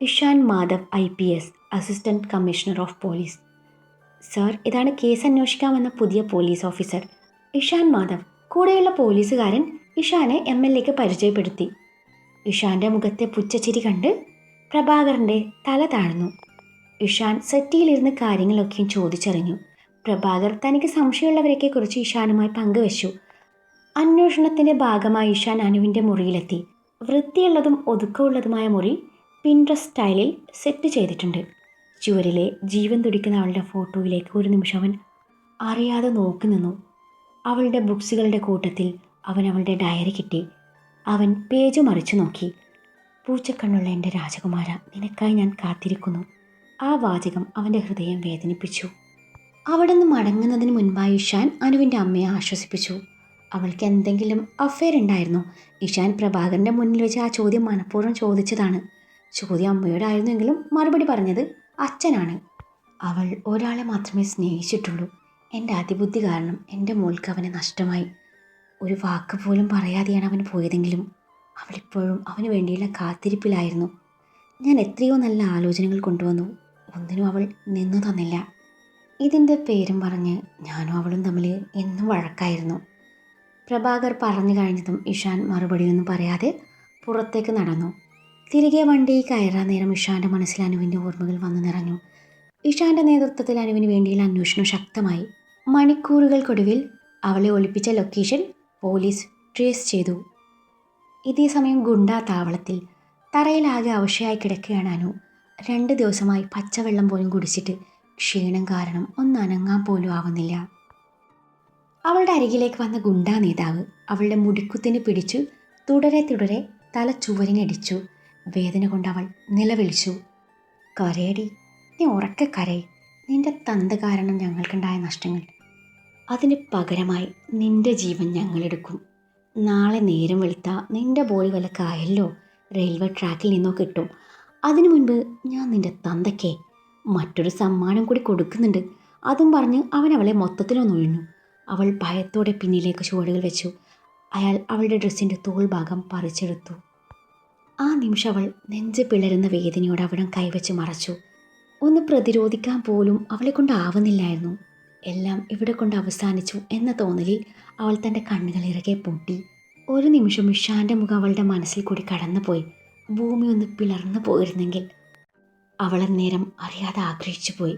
Ishan Madhav IPS, assistant commissioner of police. Sir, ഇതാണ് കേസ് അന്വേഷിക്കാമെന്ന പുതിയ പോലീസ് ഓഫീസർ ഇഷാൻ മാധവ്. കൂടെയുള്ള പോലീസുകാരൻ ഇഷാനെ MLAക്ക് പരിചയപ്പെടുത്തി. ഇഷാൻ്റെ മുഖത്തെ പുച്ഛച്ചിരി കണ്ട് പ്രഭാകരൻ്റെ തല താഴ്ന്നു. ഇഷാൻ സെറ്റിയിലിരുന്ന് കാര്യങ്ങളൊക്കെയും ചോദിച്ചറിഞ്ഞു. പ്രഭാകർ തനിക്ക് സംശയമുള്ളവരെയൊക്കെ കുറിച്ച് ഇഷാനുമായി പങ്കുവച്ചു. അന്വേഷണത്തിൻ്റെ ഭാഗമായി ഇഷാൻ അനുവിൻ്റെ മുറിയിലെത്തി. വൃത്തിയുള്ളതും ഒതുക്കമുള്ളതുമായ മുറി പിൻട്രസ്റ്റ് സ്റ്റൈലിൽ സെറ്റ് ചെയ്തിട്ടുണ്ട്. ചുവരിലെ ജീവൻ തുടിക്കുന്ന അവളുടെ ഫോട്ടോയിലേക്ക് ഒരു നിമിഷം അവൻ അറിയാതെ നോക്കി നിന്നു. അവളുടെ ബുക്സുകളുടെ കൂട്ടത്തിൽ അവൻ അവളുടെ ഡയറി കിട്ടി. അവൻ പേജ് മറിച്ചു നോക്കി. പൂച്ചക്കണ്ണുള്ള എൻ്റെ രാജകുമാര, നിനക്കായി ഞാൻ കാത്തിരിക്കുന്നു. ആ വാചകം അവൻ്റെ ഹൃദയം വേദനിപ്പിച്ചു. അവിടെ നിന്ന് മടങ്ങുന്നതിന് മുൻപായി ഇഷാൻ അനുവിൻ്റെ അമ്മയെ ആശ്വസിപ്പിച്ചു. അവൾക്ക് എന്തെങ്കിലും അഫെയർ ഉണ്ടായിരുന്നോ? ഇഷാൻ പ്രഭാകരൻ്റെ മുന്നിൽ വെച്ച് ആ ചോദ്യം മനഃപൂർവ്വം ചോദിച്ചതാണ്. ചോദ്യം അമ്മയോടായിരുന്നെങ്കിലും മറുപടി പറഞ്ഞത് അച്ഛനാണ്. അവൾ ഒരാളെ മാത്രമേ സ്നേഹിച്ചിട്ടുള്ളൂ. എൻ്റെ അതിബുദ്ധി കാരണം എൻ്റെ മോൾക്ക് അവനെ നഷ്ടമായി. ഒരു വാക്ക് പോലും പറയാതെയാണ് അവൻ പോയതെങ്കിലും അവളിപ്പോഴും അവന് വേണ്ടിയുള്ള കാത്തിരിപ്പിലായിരുന്നു. ഞാൻ എത്രയോ നല്ല ആലോചനകൾ കൊണ്ടുവന്നു, ഒന്നിനും അവൾ നിന്നു തന്നില്ല. ഇതിൻ്റെ പേരും പറഞ്ഞ് ഞാനും അവളും തമ്മിൽ എന്നും വഴക്കായിരുന്നു. പ്രഭാകർ പറഞ്ഞു കഴിഞ്ഞതും ഇഷാൻ മറുപടിയൊന്നും പറയാതെ പുറത്തേക്ക് നടന്നു. തിരികെ വണ്ടി കയറാൻ നേരം ഇഷാൻ്റെ മനസ്സിൽ അനുവിൻ്റെ ഓർമ്മകൾ വന്നു നിറഞ്ഞു. ഇഷാൻ്റെ നേതൃത്വത്തിൽ അനുവിന് വേണ്ടിയുള്ള അന്വേഷണം ശക്തമായി. മണിക്കൂറുകൾക്കൊടുവിൽ അവളെ ഒളിപ്പിച്ച ലൊക്കേഷൻ പോലീസ് ട്രേസ് ചെയ്തു. ഇതേ സമയം ഗുണ്ടാ താവളത്തിൽ തറയിലാകെ അവശയായി കിടക്കുകയാണ് അനു. 2 ദിവസമായി പച്ചവെള്ളം പോലും കുടിച്ചിട്ട് ക്ഷീണം കാരണം ഒന്നനങ്ങാൻ പോലും ആവുന്നില്ല. അവളുടെ അരികിലേക്ക് വന്ന ഗുണ്ടാ നേതാവ് അവളുടെ മുടിക്കുത്തിന് പിടിച്ചു തുടരെ തല ചുവരിനടിച്ചു. വേദന കൊണ്ട് അവൾ നിലവിളിച്ചു. കരയടി, നീ ഉറക്കെ കരയി. നിന്റെ തന്ത കാരണം ഞങ്ങൾക്കുണ്ടായ നഷ്ടങ്ങൾ, അതിന് പകരമായി നിന്റെ ജീവൻ ഞങ്ങളെടുക്കും. നാളെ നേരം വെളുത്താൽ നിന്റെ ബോഡി വല്ല കായലിലോ റെയിൽവേ ട്രാക്കിൽ നിന്നോ കിട്ടും. അതിനു മുൻപ് ഞാൻ നിന്റെ തന്തയ്ക്ക് മറ്റൊരു സമ്മാനം കൂടി കൊടുക്കുന്നുണ്ട്. അതും പറഞ്ഞ് അവൻ അവളെ മൊത്തത്തിലൊന്നൊഴിഞ്ഞു. അവൾ ഭയത്തോടെ പിന്നിലേക്ക് ചുവടുകൾ വെച്ചു. അയാൾ അവളുടെ ഡ്രസ്സിൻ്റെ തോൾ ഭാഗം പറിച്ചെടുത്തു. ആ നിമിഷം അവൾ നെഞ്ച് പിളരുന്ന വേദനയോടെ അവിടം കൈവച്ച് മറച്ചു. ഒന്ന് പ്രതിരോധിക്കാൻ പോലും അവളെ കൊണ്ടാവുന്നില്ലായിരുന്നു. എല്ലാം ഇവിടെ കൊണ്ട് അവസാനിച്ചു എന്ന തോന്നലിൽ അവൾ തൻ്റെ കണ്ണുകൾ ഇറകെ പൂട്ടി. ഒരു നിമിഷം ഇഷാൻ്റെ മുഖം അവളുടെ മനസ്സിൽ കൂടി കടന്നുപോയി. ഭൂമി ഒന്ന് പിളർന്നു പോയിരുന്നെങ്കിൽ. അവളന്നേരം അറിയാതെ ആഗ്രഹിച്ചു പോയി.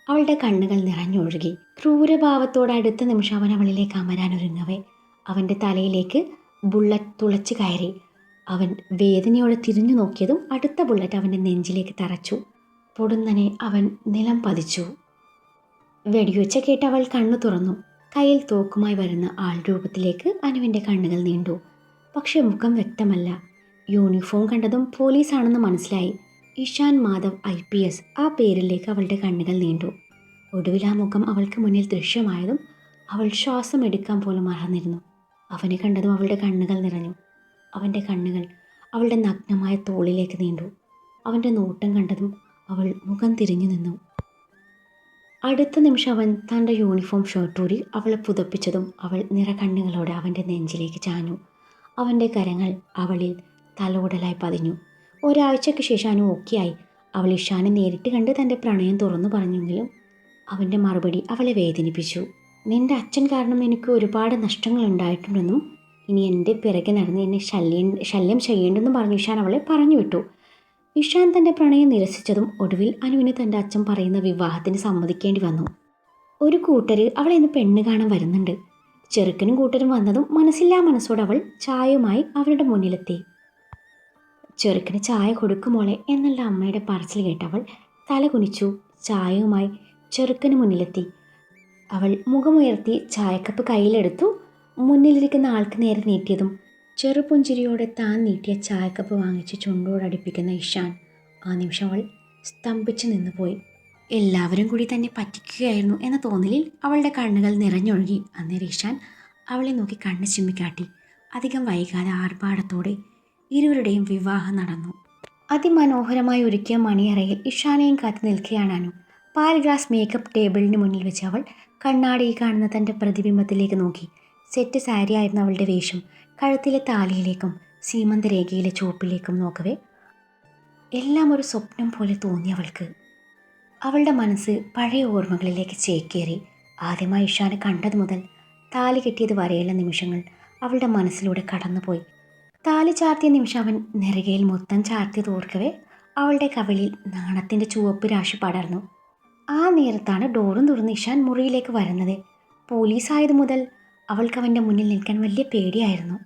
അവളുടെ കണ്ണുകൾ നിറഞ്ഞൊഴുകി. ക്രൂരഭാവത്തോടെ അടുത്ത നിമിഷം അവൻ അവളിലേക്ക് അമരാനൊരുങ്ങവേ അവൻ്റെ തലയിലേക്ക് ബുള്ളറ്റ് തുളച്ചു കയറി. അവൻ വേദനയോടെ തിരിഞ്ഞു നോക്കിയതും അടുത്ത ബുള്ളറ്റ് അവൻ്റെ നെഞ്ചിലേക്ക് തറച്ചു. പൊടുന്നനെ അവൻ നിലം പതിച്ചു. വെടിയൊച്ച കേട്ട് അവൾ കണ്ണു തുറന്നു. കയ്യിൽ തോക്കുമായി വരുന്ന ആൾ രൂപത്തിലേക്ക് അനുവിൻ്റെ കണ്ണുകൾ നീണ്ടു. പക്ഷെ മുഖം വ്യക്തമല്ല. യൂണിഫോം കണ്ടതും പോലീസാണെന്ന് മനസ്സിലായി. ഇഷാൻ മാധവ് IPS, ആ പേരിലേക്ക് അവളുടെ കണ്ണുകൾ നീണ്ടു. ഒടുവിൽ ആ മുഖം അവൾക്ക് മുന്നിൽ ദൃശ്യമായതും അവൾ ശ്വാസം എടുക്കാൻ പോലും മറന്നിരുന്നു. അവനെ കണ്ടതും അവളുടെ കണ്ണുകൾ നിറഞ്ഞു. അവൻ്റെ കണ്ണുകൾ അവളുടെ നഗ്നമായ തോളിലേക്ക് നീണ്ടു. അവൻ്റെ നോട്ടം കണ്ടതും അവൾ മുഖം തിരിഞ്ഞു നിന്നു. അടുത്ത നിമിഷം അവൻ തൻ്റെ യൂണിഫോം ഷർട്ടൂരി അവളെ പുതപ്പിച്ചതും അവൾ നിറകണ്ണുകളോടെ അവൻ്റെ നെഞ്ചിലേക്ക് ചാഞ്ഞു. അവൻ്റെ കരങ്ങൾ അവളിൽ തലോടലായി പതിഞ്ഞു. ഒരാഴ്ചയ്ക്ക് ശേഷം അനു ഓക്കെയായി. അവൾ ഇഷാനെ നേരിട്ട് കണ്ട് തൻ്റെ പ്രണയം തുറന്നു പറഞ്ഞെങ്കിലും അവൻ്റെ മറുപടി അവളെ വേദനിപ്പിച്ചു. നിൻ്റെ അച്ഛൻ കാരണം എനിക്ക് ഒരുപാട് നഷ്ടങ്ങൾ ഉണ്ടായിട്ടുണ്ടെന്നും ഇനി എൻ്റെ പിറകെ നടന്ന് എന്നെ ശല്യം ചെയ്യേണ്ടെന്നും പറഞ്ഞ് ഇഷാൻ അവളെ പറഞ്ഞു വിട്ടു. ഇഷാൻ തൻ്റെ പ്രണയം നിരസിച്ചതും ഒടുവിൽ അനുവിന് തൻ്റെ അച്ഛൻ പറയുന്ന വിവാഹത്തിന് സമ്മതിക്കേണ്ടി വന്നു. ഒരു കൂട്ടർ അവളെ ഇന്ന് പെണ്ണ് കാണാൻ വരുന്നുണ്ട്. ചെറുക്കനും കൂട്ടരും വന്നതും മനസ്സില്ലാ മനസ്സോടെ അവൾ ചായയുമായി അവരുടെ മുന്നിലെത്തി. ചെറുക്കന് ചായ കൊടുക്കുമോളെ എന്നുള്ള അമ്മയുടെ പറച്ചിൽ കേട്ടവൾ തല കുനിച്ചു ചായയുമായി ചെറുക്കന് മുന്നിലെത്തി. അവൾ മുഖമുയർത്തി ചായക്കപ്പ് കയ്യിലെടുത്തു. മുന്നിലിരിക്കുന്ന ആൾക്ക് നേരെ നീട്ടിയതും ചെറുപുഞ്ചിരിയോടെ താൻ നീട്ടിയ ചായക്കപ്പ് വാങ്ങിച്ച് ചുണ്ടോടടുപ്പിക്കുന്ന ഇഷാൻ. ആ നിമിഷം അവൾ സ്തംഭിച്ച് നിന്നുപോയി. എല്ലാവരും കൂടി തന്നെ പറ്റിക്കുകയായിരുന്നു എന്ന തോന്നലിൽ അവളുടെ കണ്ണുകൾ നിറഞ്ഞൊഴുകി. അന്നേരം ഇഷാൻ അവളെ നോക്കി കണ്ണ് ചിമ്മിക്കാട്ടി. അധികം വൈകാതെ ആർഭാടത്തോടെ ഇരുവരുടെയും വിവാഹം നടന്നു. അതിമനോഹരമായി ഒരുക്കിയ മണിയറയിൽ ഇഷാനെയും കാത്തു നിൽക്കുകയാണ് അനു. പാൽ ഗ്ലാസ് മേക്കപ്പ് ടേബിളിന് മുന്നിൽ വെച്ച് അവൾ കണ്ണാടിയിൽ കാണുന്ന തൻ്റെ പ്രതിബിംബത്തിലേക്ക് നോക്കി. സെറ്റ് സാരി ആയിരുന്നു അവളുടെ വേഷം. കഴുത്തിലെ താലിയിലേക്കും സീമന്തരേഖയിലെ ചുവപ്പിലേക്കും നോക്കവേ എല്ലാം ഒരു സ്വപ്നം പോലെ തോന്നി അവൾക്ക്. അവളുടെ മനസ്സ് പഴയ ഓർമ്മകളിലേക്ക് ചേക്കേറി. ആദ്യമായി ഇഷാനെ കണ്ടത് മുതൽ താലി കെട്ടിയത് വരെയുള്ള നിമിഷങ്ങൾ അവളുടെ മനസ്സിലൂടെ കടന്നുപോയി. താലി ചാർത്തിയ നിമിഷം അവൻ നെറുകയിൽ മൊത്തം ചാർത്തിയത് ഓർക്കവേ അവളുടെ കവിളിൽ നാണത്തിൻ്റെ ചുവപ്പ് രാശി പടർന്നു. ആ നേരത്താണ് ഡോറും തുറന്ന് ഇഷാൻ മുറിയിലേക്ക് വരുന്നത്. പോലീസായത് മുതൽ അവൾക്ക് അവൻ്റെ മുന്നിൽ നിൽക്കാൻ വലിയ പേടിയായിരുന്നു.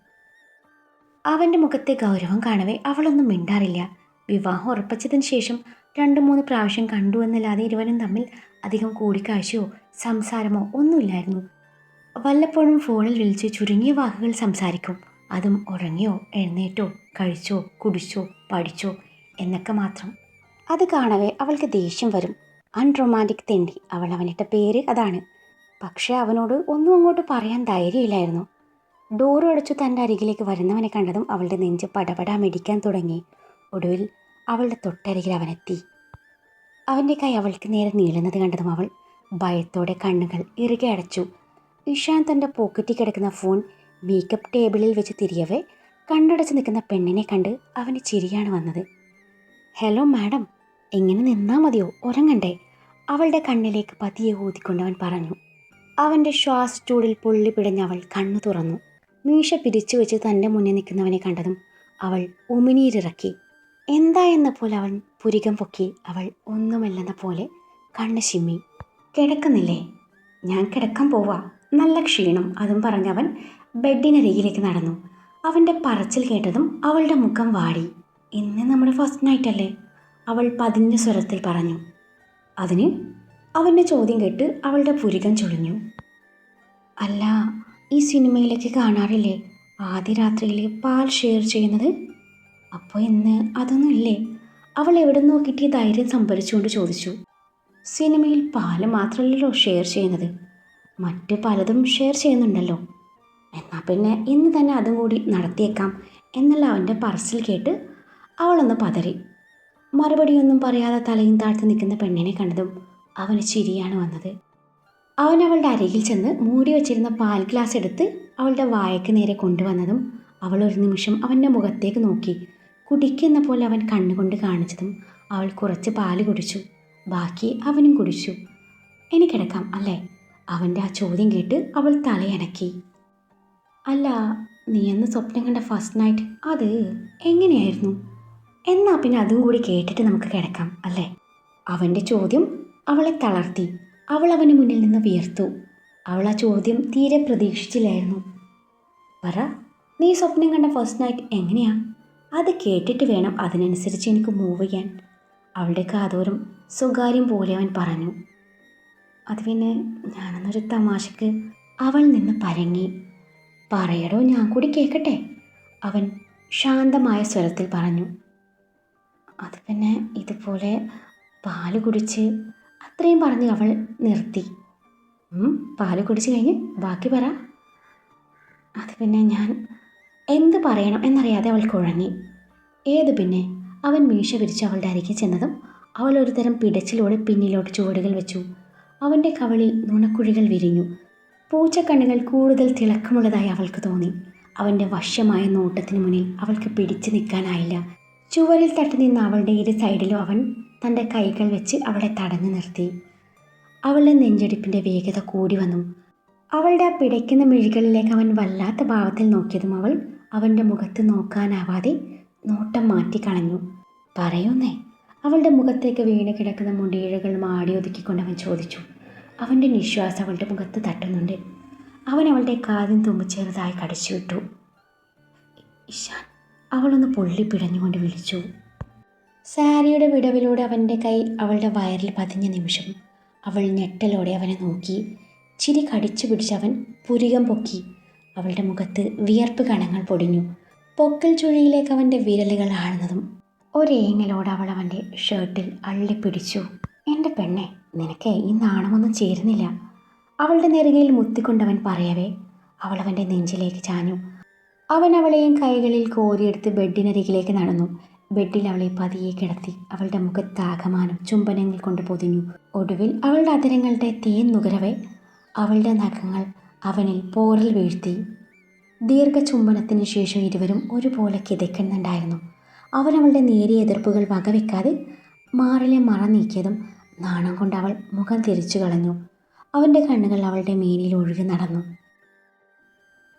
അവൻ്റെ മുഖത്തെ ഗൗരവം കാണവേ അവളൊന്നും മിണ്ടാറില്ല. വിവാഹം ഉറപ്പിച്ചതിന് ശേഷം 2-3 പ്രാവശ്യം കണ്ടു എന്നല്ലാതെ ഇരുവരും തമ്മിൽ അധികം കൂടിക്കാഴ്ചയോ സംസാരമോ ഒന്നുമില്ലായിരുന്നു. വല്ലപ്പോഴും ഫോണിൽ വിളിച്ച് ചുരുങ്ങിയ വാക്കുകൾ സംസാരിക്കും. അതും ഉറങ്ങിയോ, എഴുന്നേറ്റോ, കഴിച്ചോ, കുടിച്ചോ, പഠിച്ചോ എന്നൊക്കെ മാത്രം. അത് കാണവേ അവൾക്ക് ദേഷ്യം വരും. അൺറൊമാൻറ്റിക് തെണ്ടി. അവൾ അവനിട്ട പേര് അതാണ്. പക്ഷേ അവനോട് ഒന്നും അങ്ങോട്ട് പറയാൻ ധൈര്യമില്ലായിരുന്നു. ഡോറ് അടച്ചു തൻ്റെ അരികിലേക്ക് വരുന്നവനെ കണ്ടതും അവളുടെ നെഞ്ച് പടപടാ മിടിക്കാൻ തുടങ്ങി. ഒടുവിൽ അവളുടെ തൊട്ടരികിൽ അവനെത്തി. അവൻ്റെ കൈ അവൾക്ക് നേരെ നീളുന്നത് കണ്ടതും അവൾ ഭയത്തോടെ കണ്ണുകൾ ഇറുകെ അടച്ചു. ഇഷാൻ തൻ്റെ പോക്കറ്റിൽ കിടക്കുന്ന ഫോൺ മേക്കപ്പ് ടേബിളിൽ വെച്ച് തിരിയവേ കണ്ണടച്ച് നിൽക്കുന്ന പെണ്ണിനെ കണ്ട് അവന് ചിരിയാണ് വന്നത്. ഹലോ മാഡം, എങ്ങനെ നിന്നാൽ മതിയോ, ഉറങ്ങണ്ടേ? അവളുടെ കണ്ണിലേക്ക് പതിയെ ഊതിക്കൊണ്ടവൻ പറഞ്ഞു. അവൻ്റെ ശ്വാസച്ചൂടിൽ പൊള്ളി പിടഞ്ഞവൾ കണ്ണു തുറന്നു. മീശ പിരിച്ചു വെച്ച് തൻ്റെ മുന്നിൽ നിൽക്കുന്നവനെ കണ്ടതും അവൾ ഉമിനീരിറക്കി. എന്താ എന്ന പോലെ അവൻ പുരികം പൊക്കി. അവൾ ഒന്നുമല്ലെന്ന പോലെ കണ്ണ് ചിമ്മി. കിടക്കുന്നില്ലേ? ഞാൻ കിടക്കാൻ പോവാ, നല്ല ക്ഷീണം. അതും പറഞ്ഞവൻ ബെഡിനരികിലേക്ക് നടന്നു. അവൻ്റെ പറച്ചിൽ കേട്ടതും അവളുടെ മുഖം വാടി. ഇന്ന് നമ്മുടെ ഫസ്റ്റ് നൈറ്റ് അല്ലേ? അവൾ പതിഞ്ഞ സ്വരത്തിൽ പറഞ്ഞു. അതിന്? അവൻ്റെ ചോദ്യം കേട്ട് അവളുടെ പുരികം ചുളിഞ്ഞു. അല്ല, ഈ സിനിമയിലേക്ക് കാണാറില്ലേ ആദ്യ രാത്രിയിൽ പാൽ ഷെയർ ചെയ്യുന്നത്? അപ്പോൾ ഇന്ന് അതൊന്നുമില്ലേ? അവൾ എവിടെ നോക്കിയിട്ട് ധൈര്യം സംഭരിച്ചുകൊണ്ട് ചോദിച്ചു. സിനിമയിൽ പാല് മാത്രമല്ലല്ലോ ഷെയർ ചെയ്യുന്നത്, മറ്റു പലതും ഷെയർ ചെയ്യുന്നുണ്ടല്ലോ. എന്നാൽ പിന്നെ ഇന്ന് തന്നെ അതും കൂടി നടത്തിയേക്കാം എന്നുള്ള അവൻ്റെ പറച്ചിൽ കേട്ട് അവളൊന്ന് പതറി. മറുപടിയൊന്നും പറയാതെ തലയും താഴ്ത്തി നിൽക്കുന്ന പെണ്ണിനെ കണ്ടതും അവന് ചിരിയാണ് വന്നത്. അവൻ അവളുടെ അരികിൽ ചെന്ന് മൂടി വച്ചിരുന്ന പാൽ ഗ്ലാസ് എടുത്ത് അവളുടെ വായയ്ക്ക് നേരെ കൊണ്ടുവന്നതും അവൾ ഒരു നിമിഷം അവൻ്റെ മുഖത്തേക്ക് നോക്കി. കുടിക്കുന്ന പോലെ അവൻ കണ്ണുകൊണ്ട് കാണിച്ചതും അവൾ കുറച്ച് പാല് കുടിച്ചു. ബാക്കി അവനും കുടിച്ചു. എനിക്കിടക്കാം അല്ലേ? അവൻ്റെ ആ ചോദ്യം കേട്ട് അവൾ തലയനക്കി. അല്ല, നീ എന്ന് സ്വപ്നം കണ്ട ഫസ്റ്റ് നൈറ്റ് അത് എങ്ങനെയായിരുന്നു? എന്നാൽ പിന്നെ അതും കൂടി കേട്ടിട്ട് നമുക്ക് കിടക്കാം അല്ലേ? അവൻ്റെ ചോദ്യം അവളെ തളർത്തി. അവൾ അവന് മുന്നിൽ നിന്ന് വിയർത്തു. അവൾ ആ ചോദ്യം തീരെ പ്രതീക്ഷിച്ചില്ലായിരുന്നു. പറ, നീ സ്വപ്നം കണ്ട ഫസ്റ്റ് നൈറ്റ് എങ്ങനെയാ? അത് കേട്ടിട്ട് വേണം അതിനനുസരിച്ച് എനിക്ക് മൂവ് ചെയ്യാൻ. അവളുടെ കാതോരം സ്വകാര്യം പോലെ അവൻ പറഞ്ഞു. അത് പിന്നെ ഞാനെന്നൊരു തമാശക്ക്. അവൾ നിന്ന് പരങ്ങി. പറയടോ, ഞാൻ കൂടി കേൾക്കട്ടെ, അവൻ ശാന്തമായ സ്വരത്തിൽ പറഞ്ഞു. അത് പിന്നെ ഇതുപോലെ പാല് കുടിച്ച്. അത്രയും പറഞ്ഞ് അവൾ നിർത്തി. പാല് കുടിച്ച് കഴിഞ്ഞ് ബാക്കി പറ. അത് പിന്നെ ഞാൻ എന്ത് പറയണം എന്നറിയാതെ അവൾ കുഴങ്ങി. ഏത് പിന്നെ? അവൻ മീശ വിരിച്ച് അവളുടെ അരികിൽ ചെന്നതും അവൾ ഒരു തരം പിടച്ചിലൂടെ പിന്നിലോട്ട് ചുവടുകൾ വെച്ചു. അവൻ്റെ കവളിൽ നുണക്കുഴികൾ വിരിഞ്ഞു. പൂച്ചക്കണ്ണുകൾ കൂടുതൽ തിളക്കമുള്ളതായി അവൾക്ക് തോന്നി. അവൻ്റെ വശ്യമായ നോട്ടത്തിന് മുന്നിൽ അവൾക്ക് പിടിച്ചു നിൽക്കാനായില്ല. ചുവരിൽ തട്ടി നിന്ന അവളുടെ ഇരു സൈഡിലും അവൻ തൻ്റെ കൈകൾ വെച്ച് അവളെ തടഞ്ഞു നിർത്തി. അവളുടെ നെഞ്ചടിപ്പിൻ്റെ വേഗത കൂടി വന്നു. അവളുടെ ആ പിടയ്ക്കുന്ന മിഴികളിലേക്ക് അവൻ വല്ലാത്ത ഭാവത്തിൽ നോക്കിയതും അവൾ അവൻ്റെ മുഖത്ത് നോക്കാനാവാതെ നോട്ടം മാറ്റിക്കളഞ്ഞു. പറയുന്നേ? അവളുടെ മുഖത്തേക്ക് വീണ് കിടക്കുന്ന മുടിയിഴകൾ മാടി ഒതുക്കിക്കൊണ്ടവൻ ചോദിച്ചു. അവൻ്റെ നിശ്വാസം അവളുടെ മുഖത്ത് തട്ടുന്നുണ്ട്. അവൻ അവളുടെ കാതിൽ തുമ്പ് ചെറുതായി കടിച്ചു വിട്ടു. ഇഷാൻ, അവളൊന്ന് പൊള്ളി പിടഞ്ഞുകൊണ്ട് വിളിച്ചു. സാരിയുടെ വിടവിലൂടെ അവൻ്റെ കൈ അവളുടെ വയറിൽ പതിഞ്ഞ നിമിഷം അവൾ ഞെട്ടലോടെ അവനെ നോക്കി. ചിരി കടിച്ചു പിടിച്ചവൻ പുരികം പൊക്കി. അവളുടെ മുഖത്ത് വിയർപ്പ് കണങ്ങൾ പൊടിഞ്ഞു. പൊക്കൽ ചുഴിയിലേക്ക് അവൻ്റെ വിരലുകൾ ആഴ്ന്നതും ഒരേങ്ങലോടെ അവൾ അവൻ്റെ ഷർട്ടിൽ അള്ളിപ്പിടിച്ചു. എൻ്റെ പെണ്ണെ, നിനക്ക് ഈ നാണമൊന്നും ചേരുന്നില്ല. അവളുടെ നെറുകയിൽ മുത്തിക്കൊണ്ടവൻ പറയവേ അവൾ അവൻ്റെ നെഞ്ചിലേക്ക് ചാഞ്ഞു. അവൻ അവളെയും കൈകളിൽ കോരിയെടുത്ത് ബെഡിനരികിലേക്ക് നടന്നു. ബെഡിൽ അവളെ പതിയെ കിടത്തി. അവളുടെ മുഖത്താകമാനം ചുംബനങ്ങൾ കൊണ്ട് പൊതിഞ്ഞു. ഒടുവിൽ അവളുടെ അധരങ്ങളുടെ തേൻ നുകരവേ അവളുടെ നഖങ്ങൾ അവനിൽ പോറൽ വീഴ്ത്തി. ദീർഘ ചുംബനത്തിന് ശേഷം ഇരുവരും ഒരുപോലെ കിതയ്ക്കുന്നുണ്ടായിരുന്നു. അവൻ അവളുടെ നേരിയ എതിർപ്പുകൾ വകവെക്കാതെ മാറിലെ മറ നീക്കിയതും നാണം കൊണ്ട് അവൾ മുഖം തിരിച്ചു കളഞ്ഞു. അവൻ്റെ കണ്ണുകൾ അവളുടെ മേനിൽ ഒഴുകി നടന്നു.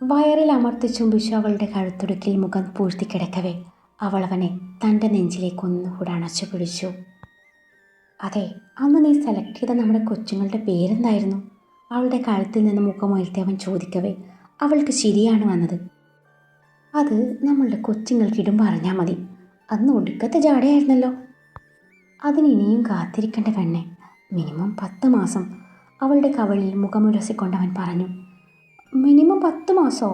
വയറിൽ അമർത്തി ചുംബിച്ചു അവളുടെ കഴുത്തുടുക്കിൽ മുഖം പൂഴ്ത്തി കിടക്കവേ അവൾ അവനെ തൻ്റെ നെഞ്ചിലേക്ക് ഒന്നുകൂടെ അണച്ചു പിടിച്ചു. അതെ, അന്ന് നീ സെലക്ട് ചെയ്ത നമ്മുടെ കൊച്ചുങ്ങളുടെ പേരെന്തായിരുന്നു? അവളുടെ കഴുത്തിൽ നിന്ന് മുഖമുയർത്തി അവൻ ചോദിക്കവേ അവൾക്ക് ചിരിയാണ് വന്നത്. അത് നമ്മളുടെ കൊച്ചുങ്ങൾക്കിടും പറഞ്ഞാൽ മതി. അന്ന് ഒടുക്കത്തെ ജാടയായിരുന്നല്ലോ. അതിനിനിയും കാത്തിരിക്കേണ്ട പെണ്ണെ, മിനിമം 10 മാസം. അവളുടെ കവളിൽ മുഖമുരസിക്കൊണ്ടവൻ പറഞ്ഞു. മിനിമം 10 മാസമോ?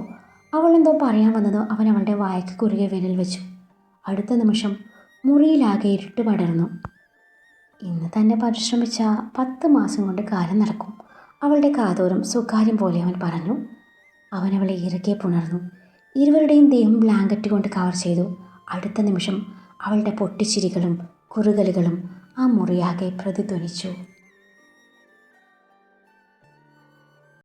അവൾ എന്തോ പറയാൻ വന്നത് അവൻ അവളുടെ വായ്ക്ക് കുറുകെ വിരൽ വെച്ചു. അടുത്ത നിമിഷം മുറിയിലാകെ ഇരുട്ട് പടർന്നു. ഇന്ന് തന്നെ പരിശ്രമിച്ച 10 മാസം കൊണ്ട് കാര്യം നടക്കും. അവളുടെ കാതോരം സ്വകാര്യം പോലെ അവൻ പറഞ്ഞു. അവൻ അവളെ ഇറുകെ പുണർന്നു. ഇരുവരുടെയും ദേഹം ബ്ലാങ്കറ്റ് കൊണ്ട് കവർ ചെയ്തു. അടുത്ത നിമിഷം അവളുടെ പൊട്ടിച്ചിരികളും കുറുകലുകളും ആ മുറിയാകെ പ്രതിധ്വനിച്ചു.